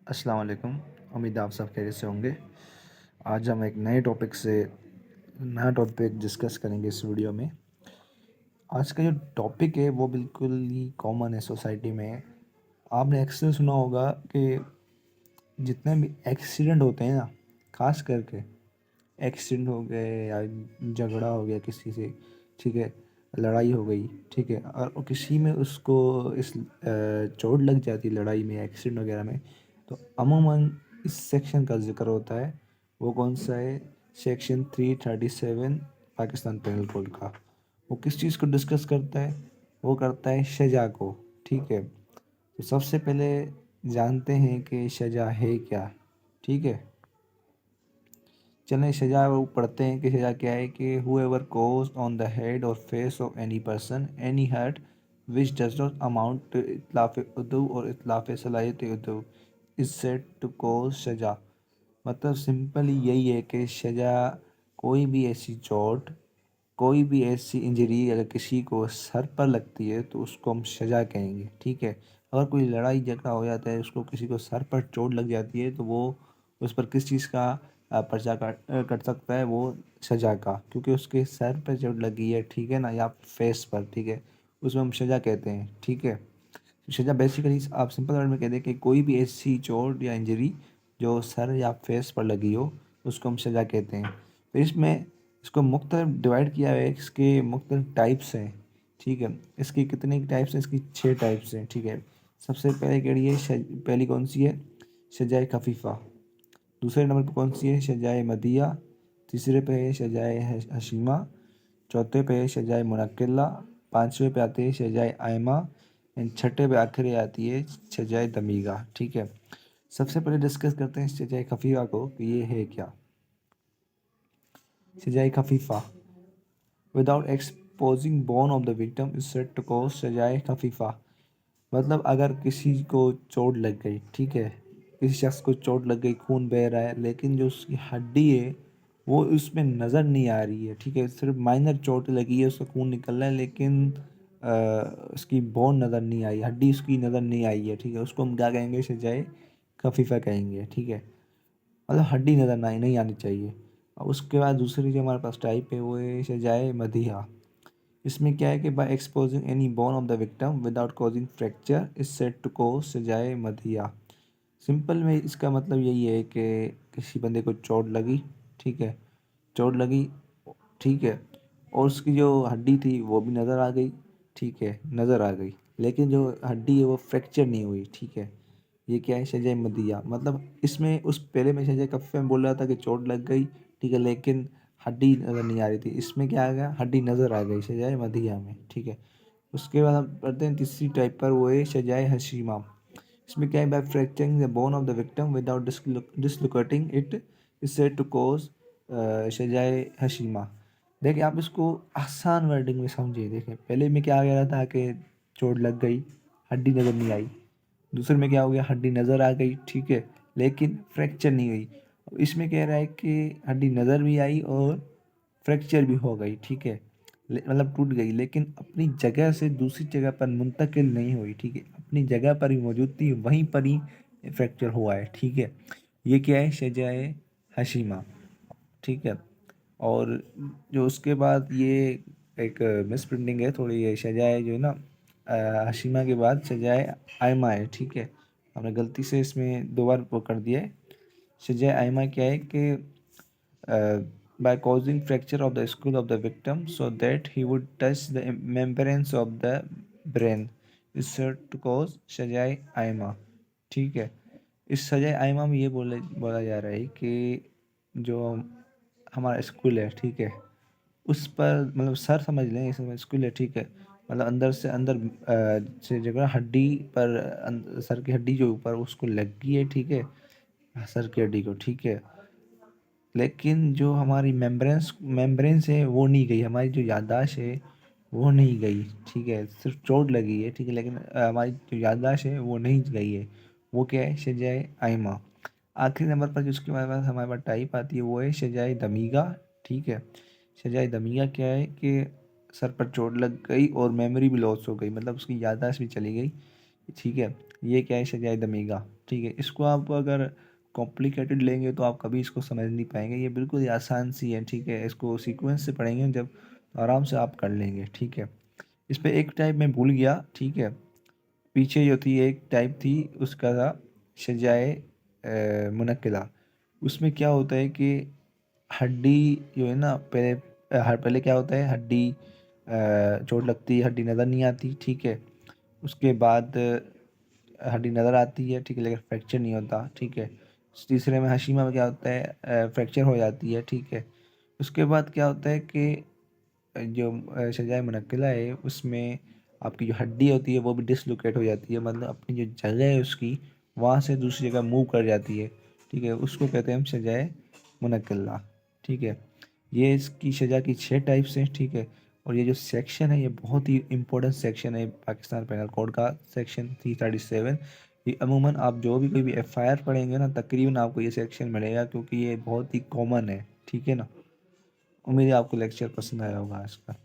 अस्सलाम वालेकुम। उम्मीद है आप सब खैरियत से होंगे। आज हम एक नया टॉपिक डिस्कस करेंगे इस वीडियो में। आज का जो टॉपिक है वो बिल्कुल ही कॉमन है सोसाइटी में। आपने अक्सर सुना होगा कि जितने भी एक्सीडेंट होते हैं ना, खास करके एक्सीडेंट हो गए या झगड़ा हो गया किसी से, ठीक है, लड़ाई हो गई, ठीक है, और वो किसी में उसको चोट लग जाती है लड़ाई में, एक्सीडेंट वगैरह में, तो अमूमन इस सेक्शन का ज़िक्र होता है। वो कौन सा है? सेक्शन 337 पाकिस्तान पेनल कोड का। वो किस चीज़ को डिस्कस करता है? वो करता है सज़ा को, ठीक है। तो सबसे पहले जानते हैं कि सज़ा है क्या, ठीक है। चलें सज़ा वो पढ़ते हैं कि सज़ा क्या है कि whoever caused on the head or face of any person any hurt which does not amount to इतलाफ़ उदू और इतलाफ़ सलाहियत उदू is said to cause सज़ा। मतलब सिंपली यही है कि सज़ा कोई भी ऐसी चोट, कोई भी ऐसी इंजरी अगर किसी को सर पर लगती है तो उसको हम सज़ा कहेंगे, ठीक है। अगर कोई लड़ाई झगड़ा हो जाता है, उसको किसी को सर पर चोट लग जाती है तो वो उस पर किस चीज़ का पर्चा कट सकता है? वो सज़ा का, क्योंकि उसके सर पर चोट लगी है, ठीक है ना, या फेस पर, ठीक है, उसमें हम सज़ा कहते हैं, ठीक है। सज़ा बेसिकली आप सिंपल वर्ड में कह दें कि कोई भी ऐसी चोट या इंजरी जो सर या फेस पर लगी हो उसको हम सज़ा कहते हैं। तो इसमें इसको मुख्तलिफ डिवाइड किया है, इसके मुख्तलिफ टाइप्स हैं, ठीक है। इसकी कितने टाइप्स हैं? इसकी 6 टाइप्स हैं, ठीक है। सबसे पहले केड़ी है? पहली कौन सी है? सजाए खफीफ़ा। दूसरे नंबर पर कौन सी है? सजाए मदिया। तीसरे पे है सजाए हशीमा। चौथे पे है सजाए मुनक्किला। पाँचवें पे आती है सजाए आयमा। एंड छठे पे आखिरी आती है सजाए दमीगा, ठीक है। सबसे पहले डिस्कस करते हैं सजाए खफीफ़ा को कि ये है क्या। सजाए खफीफ़ा without exposing bone of the victim is said to cause सजाए खफीफ़ा। मतलब अगर किसी को चोट लग गई, ठीक है, किसी शख्स को चोट लग गई, खून बह रहा है, लेकिन जो उसकी हड्डी है वो उसमें नज़र नहीं आ रही है, ठीक है, सिर्फ माइनर चोट लगी है, उसका खून निकल रहा है, लेकिन उसकी बोन नज़र नहीं आई, हड्डी उसकी नज़र नहीं आई है, ठीक है, उसको हम क्या कहेंगे? सजाए खफीफ़ा कहेंगे, ठीक है। मतलब हड्डी नज़र नहीं आनी चाहिए। और उसके बाद दूसरी जो हमारे पास टाइप है वो है सजाए मदीहा। इसमें क्या है कि by exposing any bone of the victim without causing fracture is said to cause सजाए मदीहा। सिंपल में इसका मतलब यही है कि किसी बंदे को चोट लगी, ठीक है, चोट लगी, ठीक है, और उसकी जो हड्डी थी वो भी नज़र आ गई, ठीक है, नज़र आ गई, लेकिन जो हड्डी है वो फ्रैक्चर नहीं हुई, ठीक है। ये क्या है? सजाए मदिया। मतलब इसमें उस पहले में सजाए कफ़े में बोल रहा था कि चोट लग गई, ठीक है, लेकिन हड्डी नज़र नहीं आ रही थी। इसमें क्या आ गया? हड्डी नज़र आ गई सजाए मदिया में, ठीक है। उसके बाद हम पढ़ते हैं तीसरी टाइप पर, वो है सजाए हशीमा। इसमें क्या है? By fracturing the bone of the victim without dislocating it is said to cause सजाए हशीमा। देखिए आप इसको आसान वर्डिंग में समझिए। देखें पहले में क्या आ गया था कि चोट लग गई, हड्डी नज़र नहीं आई। दूसरे में क्या हो गया? हड्डी नज़र आ गई, ठीक है, लेकिन फ्रैक्चर नहीं हुई। अब इसमें कह रहा है कि हड्डी नज़र भी आई और फ्रैक्चर भी हो गई, ठीक है, मतलब टूट गई, लेकिन अपनी जगह से दूसरी जगह पर मुंतकिल नहीं हुई, ठीक है, अपनी जगह पर ही मौजूद थी, वहीं पर ही फ्रैक्चर हुआ है, ठीक है। ये क्या है? सजाए हशीमा, ठीक है। और जो उसके बाद ये एक मिस प्रिंटिंग है थोड़ी, ये सजाए जो है ना, हशीमा के बाद सजाए आयमा है, ठीक है, हमने गलती से इसमें दो बार वो कर दिया है। सजाए आयमा क्या है कि by causing fracture of the skull of the victim so that he would touch the membranes of the brain is said to cause सजाए आयमा, ठीक है। इस सजाए आयमा में ये बोला जा रहा है कि जो हमारा स्कूल है, ठीक है, उस पर मतलब सर समझ लें, इसमें स्कूल है, ठीक है, मतलब अंदर से अंदर से जगह हड्डी पर सर की हड्डी जो ऊपर उसको लगी है, ठीक है, सर की हड्डी को, ठीक है, लेकिन जो हमारी मेम्ब्रेन्स है वो नहीं गई, हमारी जो याददाश्त है वो नहीं गई, ठीक है, सिर्फ चोट लगी है, ठीक है, लेकिन हमारी जो याददाश्त है वो नहीं गई है। वो क्या है? सजाए आइमा। आखिरी नंबर पर जिसके हमारे पास टाइप आती है वो है सजाए दमीगा, ठीक है। सजाए दमीगा क्या है कि सर पर चोट लग गई और मेमोरी भी लॉस हो गई, मतलब उसकी याददाश्त भी चली गई, ठीक है। ये क्या है? सजाए दमीगा। ठीक है। इसको आप अगर कॉम्प्लिकेटेड लेंगे तो आप कभी इसको समझ नहीं पाएंगे, ये बिल्कुल ही आसान सी है, ठीक है। इसको सीक्वेंस से पढ़ेंगे जब तो आराम से आप कर लेंगे, ठीक है। इस पे एक टाइप मैं भूल गया, ठीक है। पीछे जो थी एक टाइप थी उसका था सजाए मुनक्किला। उसमें क्या होता है कि हड्डी जो है ना, पहले क्या होता है, हड्डी चोट लगती है, हड्डी नज़र नहीं आती, ठीक है। उसके बाद हड्डी नज़र आती है, ठीक है, लेकिन फ्रैक्चर नहीं होता, ठीक है। तीसरे में हशीमा में क्या होता है, फ्रैक्चर हो जाती है, ठीक है। उसके बाद क्या होता है कि जो सजाए मुनक्किला है उसमें आपकी जो हड्डी होती है वो भी डिसलोकेट हो जाती है, मतलब अपनी जो जगह है उसकी वहाँ से दूसरी जगह मूव कर जाती है, ठीक है। उसको कहते हैं हम सजाए मुनक्किला, ठीक है। ये इसकी सज़ा की 6 टाइप्स हैं, ठीक है। और ये जो सेक्शन है ये बहुत ही इंपॉर्टेंट सेक्शन है पाकिस्तान पेनल कोड का, सेक्शन 337। ये अमूमन आप जो भी कोई भी एफआईआर पढ़ेंगे ना, तकरीबन आपको ये सेक्शन मिलेगा, क्योंकि ये बहुत ही कॉमन है, ठीक है ना। उम्मीद है आपको लेक्चर पसंद आया होगा आज का।